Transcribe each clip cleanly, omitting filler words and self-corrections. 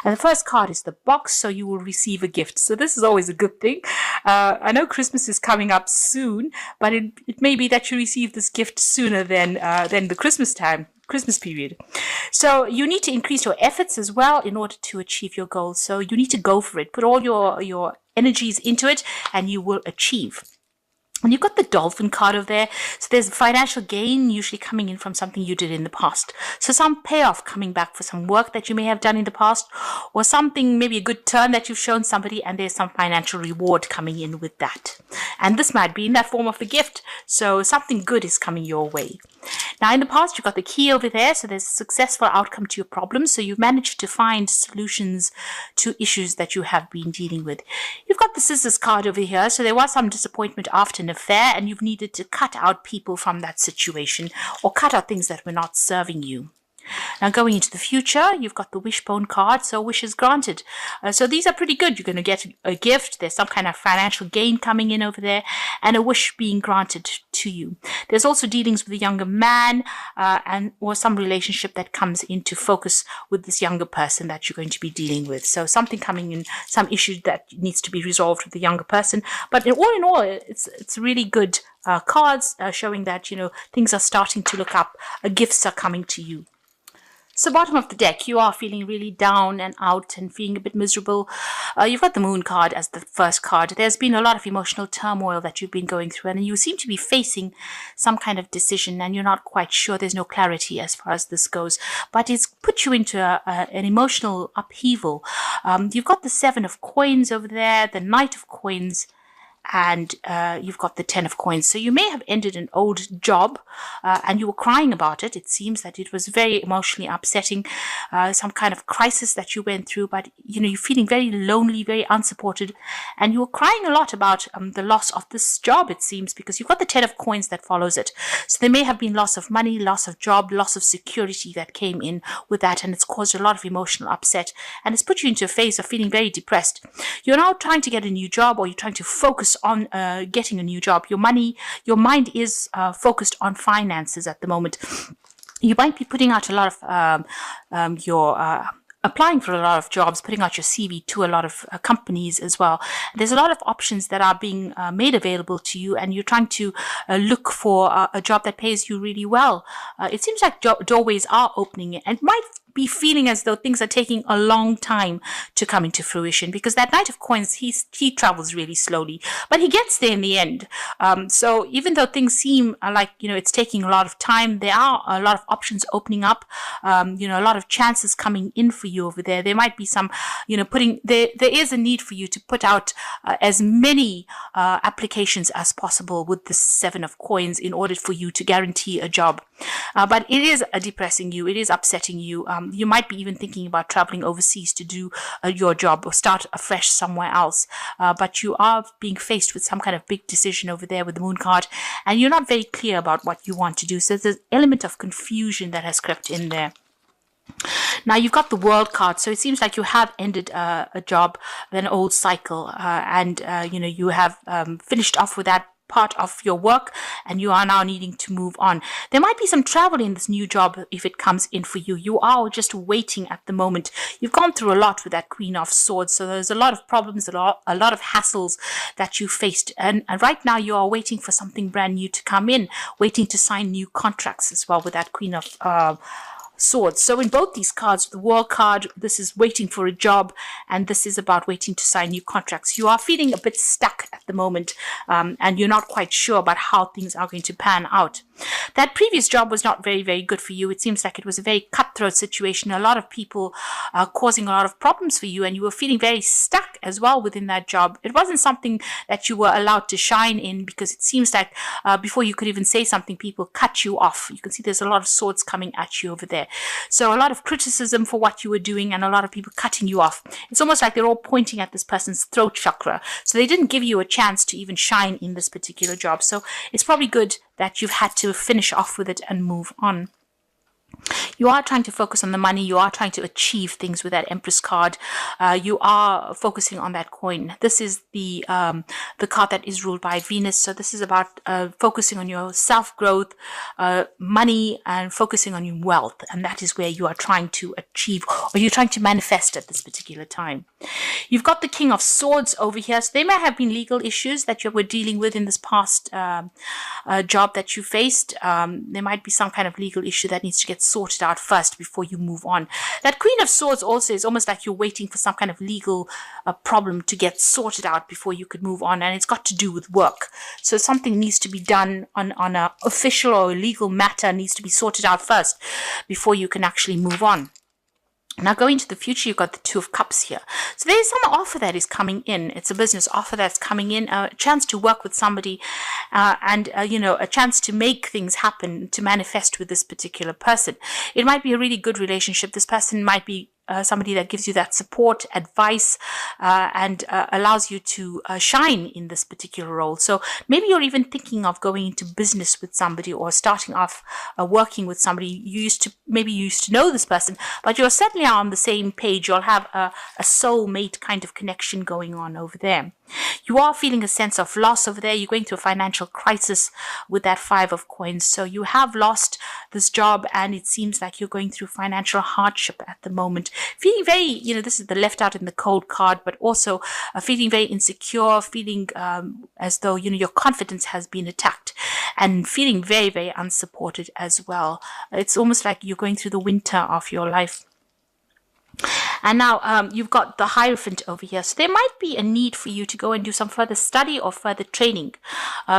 And the first card is the box, so you will receive a gift. So this is always a good thing. I know Christmas is coming up soon, but it may be that you receive this gift sooner than the Christmas period. So you need to increase your efforts as well in order to achieve your goals. So you need to go for it. Put all your energies into it and you will achieve. And you've got the dolphin card over there. So there's financial gain usually coming in from something you did in the past. So some payoff coming back for some work that you may have done in the past, or something, maybe a good turn that you've shown somebody, and there's some financial reward coming in with that. And this might be in that form of the gift. So something good is coming your way. Now, in the past, you've got the key over there. So there's a successful outcome to your problems. So you've managed to find solutions to issues that you have been dealing with. You've got the scissors card over here. So there was some disappointment after an affair, and you've needed to cut out people from that situation or cut out things that were not serving you. Now, going into the future, you've got the wishbone card, so wishes granted. So these are pretty good. You're going to get a gift. There's some kind of financial gain coming in over there, and a wish being granted to you. There's also dealings with a younger man, or some relationship that comes into focus with this younger person that you're going to be dealing with. So something coming in, some issue that needs to be resolved with the younger person. But in all, it's really good cards showing that things are starting to look up. Gifts are coming to you. So bottom of the deck, you are feeling really down and out and feeling a bit miserable. You've got the moon card as the first card. There's been a lot of emotional turmoil that you've been going through, and you seem to be facing some kind of decision, and you're not quite sure. There's no clarity as far as this goes, but it's put you into an emotional upheaval. You've got the 7 of coins over there, the Knight of coins, and you've got the 10 of coins. So you may have ended an old job and you were crying about it. It seems that it was very emotionally upsetting, some kind of crisis that you went through, but you're feeling very lonely, very unsupported, and you were crying a lot about the loss of this job, it seems, because you've got the 10 of coins that follows it. So there may have been loss of money, loss of job, loss of security that came in with that, and it's caused a lot of emotional upset, and it's put you into a phase of feeling very depressed. You're now trying to get a new job, or you're trying to focus on getting a new job. Your mind is focused on finances at the moment. You might be putting out a lot of applying for a lot of jobs, putting out your CV to a lot of companies as well. There's a lot of options that are being made available to you, and you're trying to look for a job that pays you really well. It seems like doorways are opening, and might be feeling as though things are taking a long time to come into fruition, because that Knight of Coins, he travels really slowly, but he gets there in the end. So even though things seem like, it's taking a lot of time, there are a lot of options opening up, a lot of chances coming in for you over there. There might be some, there is a need for you to put out as many applications as possible with the 7 of coins in order for you to guarantee a job. But it is depressing you. It is upsetting you. You might be even thinking about traveling overseas to do your job or start afresh somewhere else. But you are being faced with some kind of big decision over there with the moon card, and you're not very clear about what you want to do. So there's an element of confusion that has crept in there. Now you've got the World card, so it seems like you have ended a job, an old cycle, and you have finished off with that part of your work, and you are now needing to move on. There might be some travel in this new job if it comes in for you. You are just waiting at the moment. You've gone through a lot with that Queen of Swords, so there's a lot of problems, a lot of hassles that you faced, and right now you are waiting for something brand new to come in, waiting to sign new contracts as well with that Queen of Swords. So in both these cards, the World card, this is waiting for a job, and this is about waiting to sign new contracts. You are feeling a bit stuck at the moment, and you're not quite sure about how things are going to pan out. That previous job was not very, very good for you. It seems like it was a very cutthroat situation. A lot of people causing a lot of problems for you, and you were feeling very stuck as well within that job. It wasn't something that you were allowed to shine in, because it seems like before you could even say something, people cut you off. You can see there's a lot of swords coming at you over there. So a lot of criticism for what you were doing, and a lot of people cutting you off. It's almost like they're all pointing at this person's throat chakra. So they didn't give you a chance to even shine in this particular job. So it's probably good that you've had to finish off with it and move on. You are trying to focus on the money. You are trying to achieve things with that Empress card. You are focusing on that coin. This is the card that is ruled by Venus. So this is about focusing on your self-growth, money, and focusing on your wealth. And that is where you are trying to achieve, or you're trying to manifest at this particular time. You've got the King of Swords over here. So there may have been legal issues that you were dealing with in this past job that you faced. There might be some kind of legal issue that needs to get sorted out first before you move on. That Queen of Swords also is almost like you're waiting for some kind of legal problem to get sorted out before you could move on, and it's got to do with work. So something needs to be done on an official or legal matter needs to be sorted out first before you can actually move on. Now, going into the future, you've got the Two of Cups here. So there's some offer that is coming in. It's a business offer that's coming in, a chance to work with somebody and a chance to make things happen, to manifest with this particular person. It might be a really good relationship. This person might be somebody that gives you that support, advice, and allows you to shine in this particular role. So maybe you're even thinking of going into business with somebody or starting off working with somebody. You used to know this person, but you're certainly on the same page. You'll have a soulmate kind of connection going on over there. You are feeling a sense of loss over there. You're going through a financial crisis with that Five of Coins. So you have lost this job, and it seems like you're going through financial hardship at the moment. Feeling very, this is the left out in the cold card, but also feeling very insecure, feeling as though, your confidence has been attacked, and feeling very, very unsupported as well. It's almost like you're going through the winter of your life. And now you've got the Hierophant over here. So there might be a need for you to go and do some further study or further training,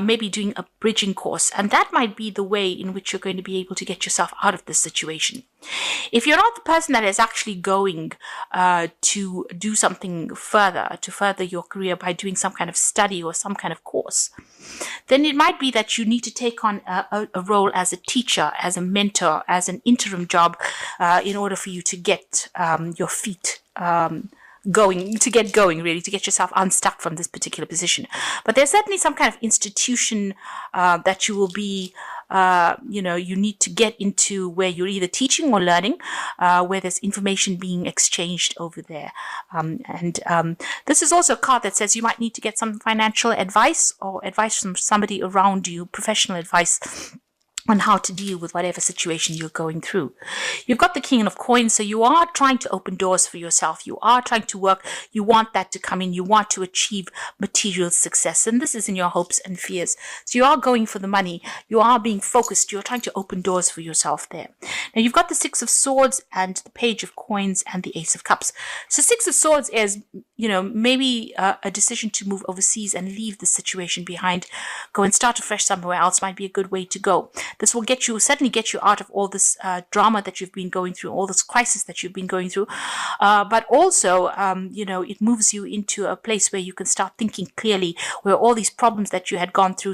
maybe doing a bridging course. And that might be the way in which you're going to be able to get yourself out of this situation. If you're not the person that is actually going to do something further, to further your career by doing some kind of study or some kind of course, then it might be that you need to take on a role as a teacher, as a mentor, as an interim job in order for you to get your feet going, to get yourself unstuck from this particular position. But there's certainly some kind of institution that you will be you need to get into, where you're either teaching or learning, where there's information being exchanged over there. This is also a card that says you might need to get some financial advice or advice from somebody around you, professional advice on how to deal with whatever situation you're going through. You've got the King of Coins, so you are trying to open doors for yourself. You are trying to work. You want that to come in. You want to achieve material success, and this is in your hopes and fears. So you are going for the money. You are being focused. You're trying to open doors for yourself there. Now, you've got the Six of Swords and the Page of Coins and the Ace of Cups. So Six of Swords is, maybe a decision to move overseas and leave the situation behind. Go and start afresh somewhere else might be a good way to go. This will certainly get you out of all this drama that you've been going through, all this crisis that you've been going through. But also, it moves you into a place where you can start thinking clearly, where all these problems that you had gone through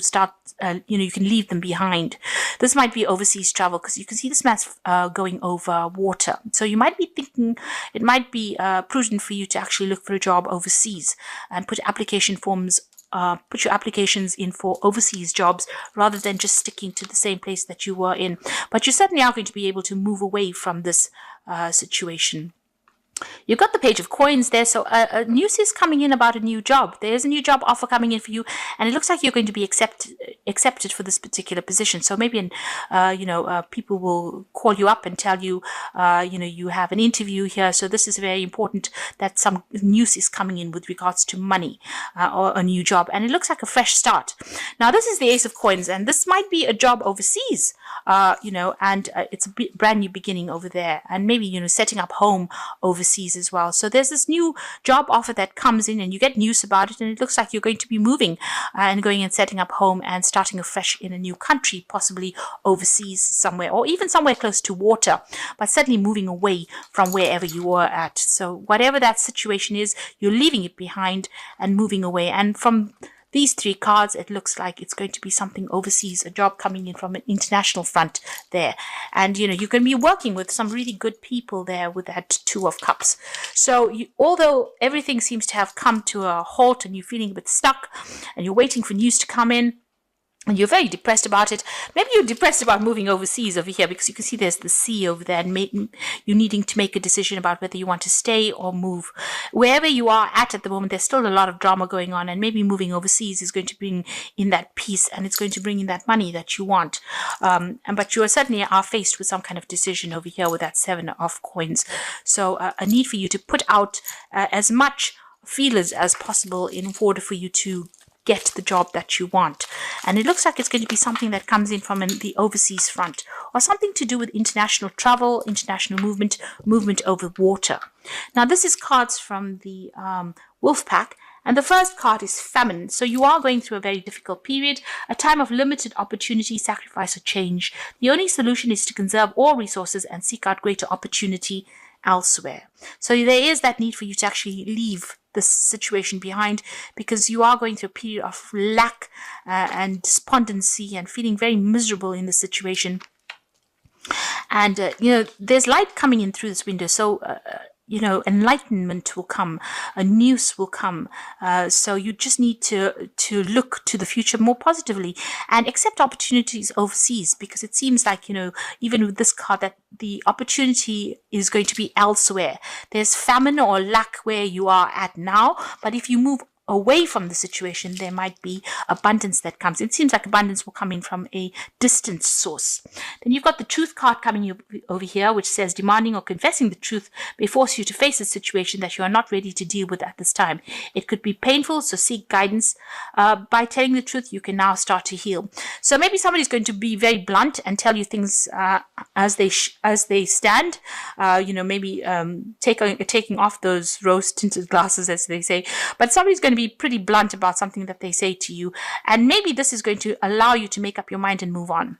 you can leave them behind. This might be overseas travel, because you can see this man's going over water. So you might be thinking it might be prudent for you to actually look for a job overseas and put your applications in for overseas jobs rather than just sticking to the same place that you were in. But you certainly are going to be able to move away from this situation. You've got the Page of Coins there, so news is coming in about a new job. There's a new job offer coming in for you, and it looks like you're going to be accepted for this particular position. So maybe, people will call you up and tell you, you have an interview here. So this is very important that some news is coming in with regards to money or a new job, and it looks like a fresh start. Now, this is the Ace of Coins, and this might be a job overseas, and it's a brand new beginning over there, and maybe, setting up home overseas as well. So there's this new job offer that comes in, and you get news about it, and it looks like you're going to be moving and going and setting up home and starting afresh in a new country, possibly overseas somewhere, or even somewhere close to water, but certainly moving away from wherever you were at. So whatever that situation is, you're leaving it behind and moving away. And from these three cards, it looks like it's going to be something overseas, a job coming in from an international front there. And, you can be working with some really good people there with that Two of Cups. So although everything seems to have come to a halt and you're feeling a bit stuck and you're waiting for news to come in, and you're very depressed about it. Maybe you're depressed about moving overseas over here, because you can see there's the sea over there, and you needing to make a decision about whether you want to stay or move. Wherever you are at the moment, there's still a lot of drama going on, and maybe moving overseas is going to bring in that peace, and it's going to bring in that money that you want. But you certainly are faced with some kind of decision over here with that 7 of coins. So a need for you to put out as much feelers as possible in order for you to get the job that you want. And it looks like it's going to be something that comes in from the overseas front, or something to do with international travel, international movement over water. Now, this is cards from the Wolf Pack, and the first card is famine. So you are going through a very difficult period, a time of limited opportunity, sacrifice, or change. The only solution is to conserve all resources and seek out greater opportunity elsewhere. So there is that need for you to actually leave this situation behind, because you are going through a period of lack and despondency and feeling very miserable in the situation. And there's light coming in through this window. So enlightenment will come, a news will come. So you just need to look to the future more positively and accept opportunities overseas, because it seems like, even with this card, that the opportunity is going to be elsewhere. There's famine or lack where you are at now, but if you move away from the situation, there might be abundance that comes. It seems like abundance will come in from a distant source. Then you've got the truth card coming over here, which says demanding or confessing the truth may force you to face a situation that you are not ready to deal with at this time. It could be painful, so seek guidance. By telling the truth, you can now start to heal. So maybe somebody's going to be very blunt and tell you things as they stand. Maybe taking off those rose-tinted glasses, as they say. But somebody's going to be pretty blunt about something that they say to you, and maybe this is going to allow you to make up your mind and move on.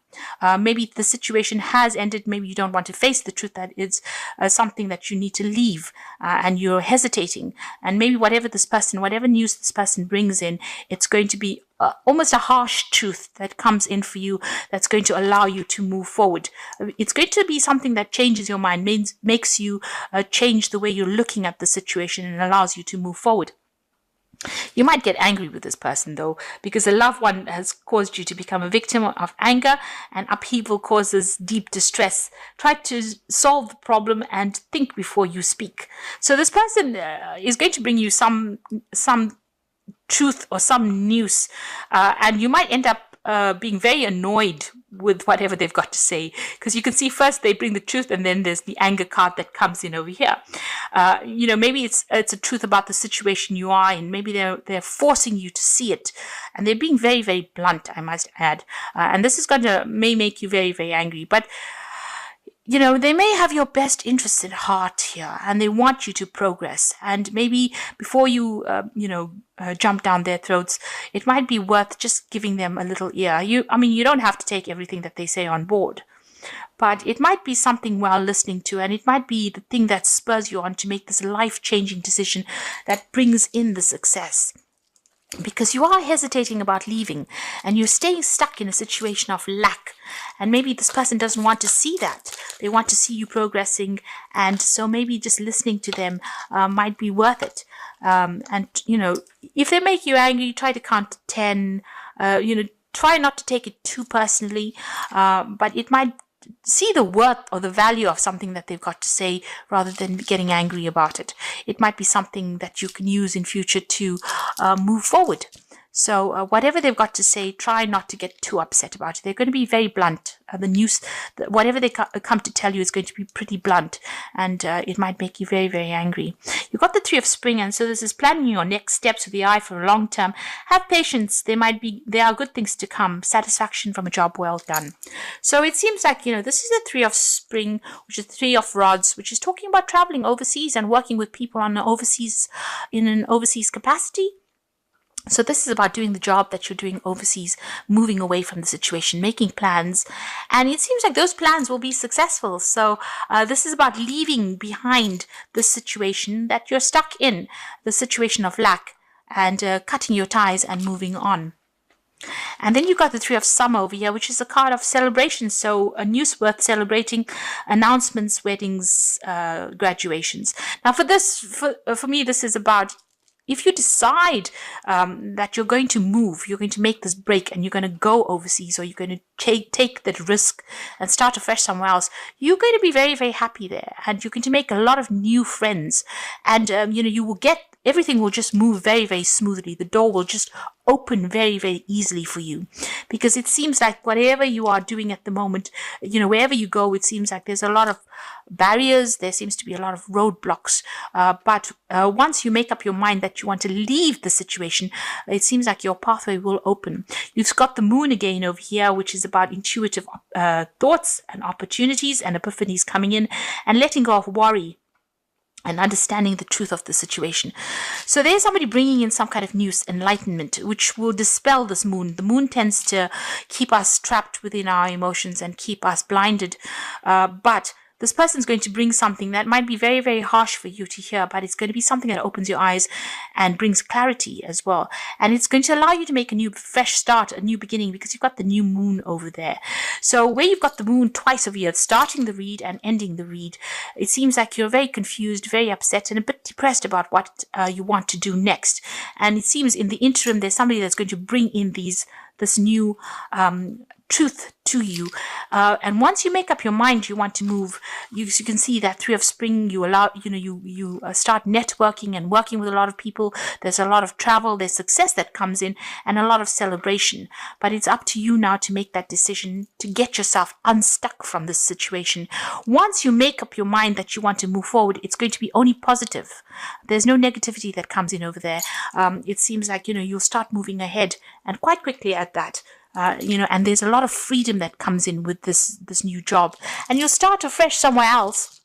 Maybe the situation has ended. Maybe you don't want to face the truth that it's something that you need to leave, and you're hesitating. And maybe whatever news this person brings in, it's going to be almost a harsh truth that comes in for you, that's going to allow you to move forward. It's going to be something that changes your mind, makes you change the way you're looking at the situation, and allows you to move forward. You might get angry with this person, though, because a loved one has caused you to become a victim of anger, and upheaval causes deep distress. Try to solve the problem and think before you speak. So this person is going to bring you some truth or some news, and you might end up being very annoyed with whatever they've got to say, because you can see first they bring the truth, and then there's the anger card that comes in over here. Maybe it's a truth about the situation you are in. Maybe they're forcing you to see it, and they're being very, very blunt, I must add. And this is may make you very, very angry, but they may have your best interests at heart here, and they want you to progress. And maybe before you, jump down their throats, it might be worth just giving them a little ear. You don't have to take everything that they say on board, but it might be something well listening to, and it might be the thing that spurs you on to make this life-changing decision that brings in the success. Because you are hesitating about leaving, and you're staying stuck in a situation of lack. And maybe this person doesn't want to see that. They want to see you progressing. And so maybe just listening to them might be worth it. If they make you angry, try to count to 10. Try not to take it too personally. But it might see the worth or the value of something that they've got to say, rather than getting angry about it. It might be something that you can use in future to move forward. So whatever they've got to say, try not to get too upset about it. They're going to be very blunt. The news, whatever they come to tell you, is going to be pretty blunt, and it might make you very, very angry. You've got the 3 of Spring, and so this is planning your next steps with the eye for a long term. Have patience. There are good things to come. Satisfaction from a job well done. So it seems like, this is the 3 of Spring, which is 3 of Rods, which is talking about traveling overseas and working with people in an overseas capacity. So this is about doing the job that you're doing overseas, moving away from the situation, making plans. And it seems like those plans will be successful. So this is about leaving behind the situation that you're stuck in, the situation of lack, and cutting your ties and moving on. And then you've got the 3 of Summer over here, which is a card of celebration. So a news worth celebrating, announcements, weddings, graduations. Now for me, this is about if you decide that you're going to move, you're going to make this break and you're going to go overseas, or you're going to take that risk and start afresh somewhere else, you're going to be very, very happy there. And you're going to make a lot of new friends. And, you will get, everything will just move very, very smoothly. The door will just open very, very easily for you, because it seems like whatever you are doing at the moment, wherever you go, it seems like there's a lot of barriers. There seems to be a lot of roadblocks. But once you make up your mind that you want to leave the situation, it seems like your pathway will open. You've got the moon again over here, which is about intuitive thoughts and opportunities and epiphanies coming in, and letting go of worry and understanding the truth of the situation. So there's somebody bringing in some kind of news, enlightenment, which will dispel this moon. The moon tends to keep us trapped within our emotions and keep us blinded. But this person's going to bring something that might be very, very harsh for you to hear, but it's going to be something that opens your eyes and brings clarity as well. And it's going to allow you to make a new, fresh start, a new beginning, because you've got the new moon over there. So where you've got the moon twice over here, starting the read and ending the read, it seems like you're very confused, very upset, and a bit depressed about what you want to do next. And it seems in the interim, there's somebody that's going to bring in this new truth to you, and once you make up your mind you want to move, you can see that Three of Spring, you start networking and working with a lot of people. There's a lot of travel, there's success that comes in, and a lot of celebration. But it's up to you now to make that decision to get yourself unstuck from this situation. Once you make up your mind that you want to move forward, it's going to be only positive. There's no negativity that comes in over there. It seems like you'll start moving ahead, and quite quickly at that. And there's a lot of freedom that comes in with this new job, and you'll start afresh somewhere else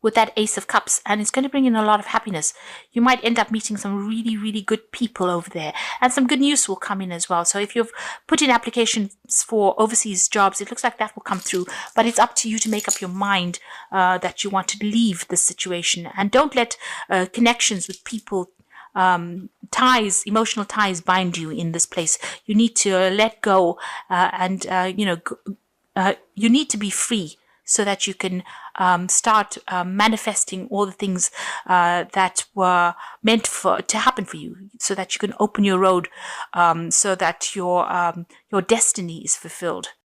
with that Ace of Cups, and it's going to bring in a lot of happiness. You might end up meeting some really, really good people over there, and some good news will come in as well. So if you've put in applications for overseas jobs, it looks like that will come through, but it's up to you to make up your mind that you want to leave this situation, and don't let connections with people, emotional ties bind you in this place. You need to let go, and you need to be free so that you can start manifesting all the things that were meant to happen for you, so that you can open your road, so that your destiny is fulfilled.